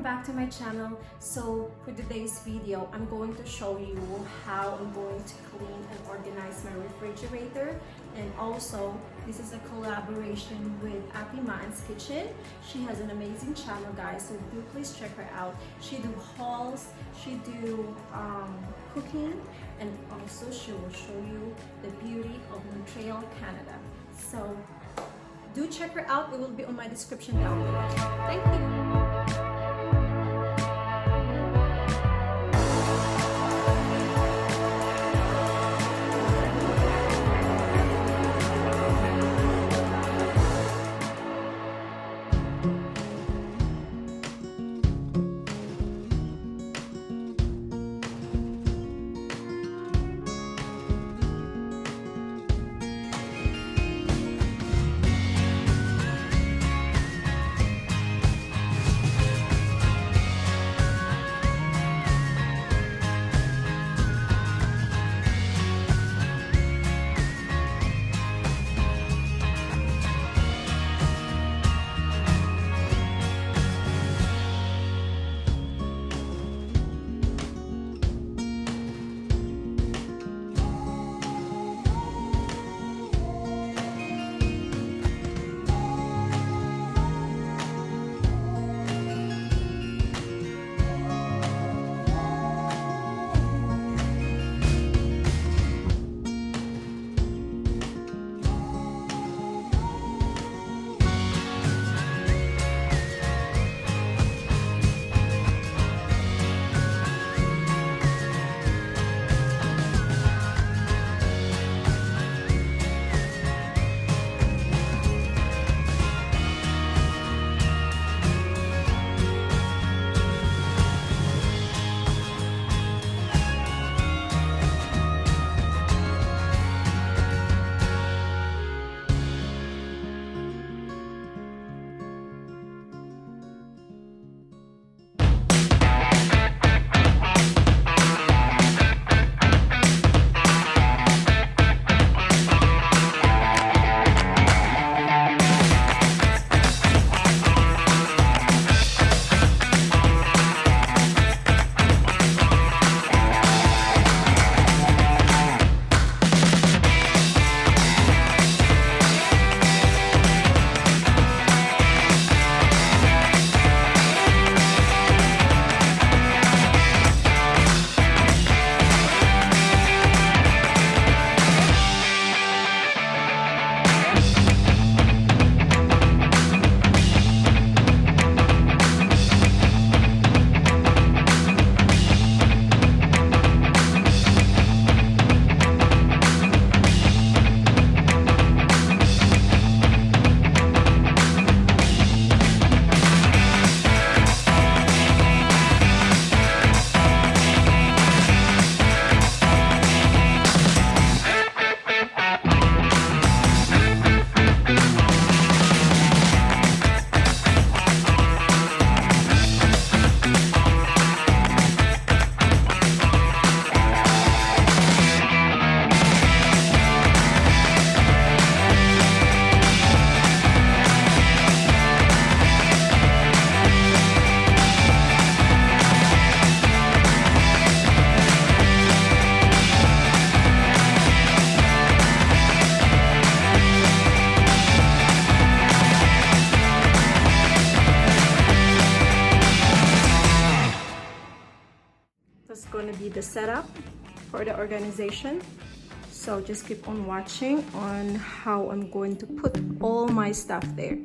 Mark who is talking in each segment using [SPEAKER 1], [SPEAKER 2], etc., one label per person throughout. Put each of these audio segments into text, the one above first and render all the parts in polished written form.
[SPEAKER 1] back to my channel. So for today's video, I'm going to show you how I'm going to clean and organize my refrigerator. And also, this is a collaboration with Maannes Kitchen. She has an amazing channel, guys, so do please check her out. She do hauls, she do cooking, and also she will show you the beauty of Montreal, Canada. So do check her out. It will be on my description down below. Thank you. That's going to be the setup for the organization. So just keep on watching on how I'm going to put all my stuff there.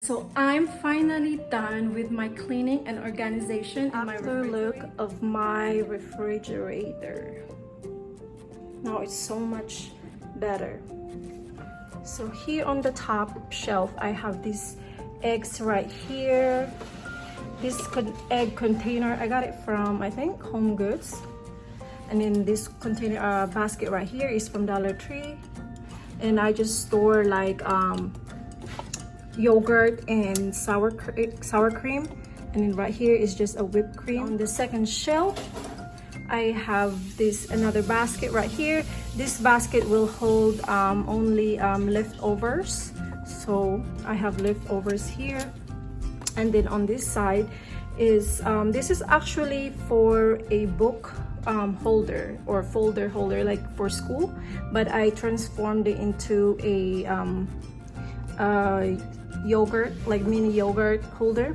[SPEAKER 1] So I'm finally done with my cleaning and organization. After look of my refrigerator. Now it's so much better. So here on the top shelf, I have these eggs right here. This egg container, I got it from, I think, Home Goods. And then this container basket right here is from Dollartree. And I just store like yogurt and sour cream. And then right here is just a whipped cream. On the second shelf, I have another basket right here. This basket will hold only leftovers. So I have leftovers here. And then on this side is this is actually for a book holder or folder holder, like for school, but I transformed it into a yogurt, like mini yogurt holder,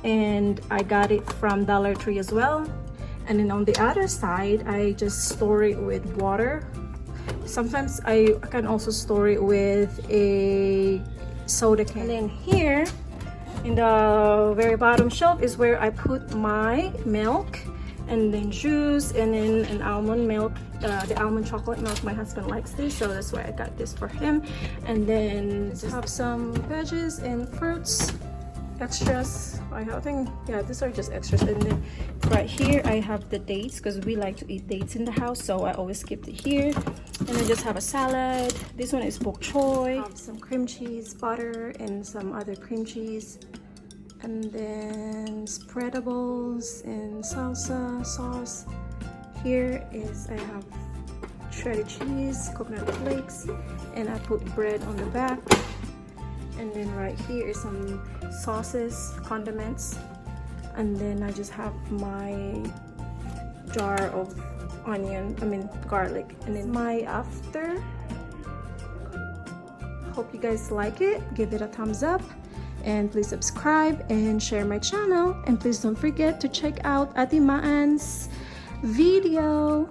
[SPEAKER 1] and I got it from Dollar Tree as well. And then on the other side, I just store it with water. Sometimes I can also store it with a soda can. And then here in the very bottom shelf is where I put my milk, and then juice, and then an almond milk, the almond chocolate milk. My husband likes this, so that's why I got this for him. And then just have some veggies and fruits, extras. I think, yeah, these are just extras. And then right here I have the dates, because we like to eat dates in the house, so I always keep it here. And I just have a salad. This one is bok choy. I have some cream cheese, butter, and some other cream cheese. And then spreadables and salsa sauce. Here is, I have shredded cheese, coconut flakes, and I put bread on the back. And then right here is some sauces, condiments. And then I just have my jar of garlic. And then my after. Hope you guys like it. Give it a thumbs up. And please subscribe and share my channel. And please don't forget to check out Ate Maannes video.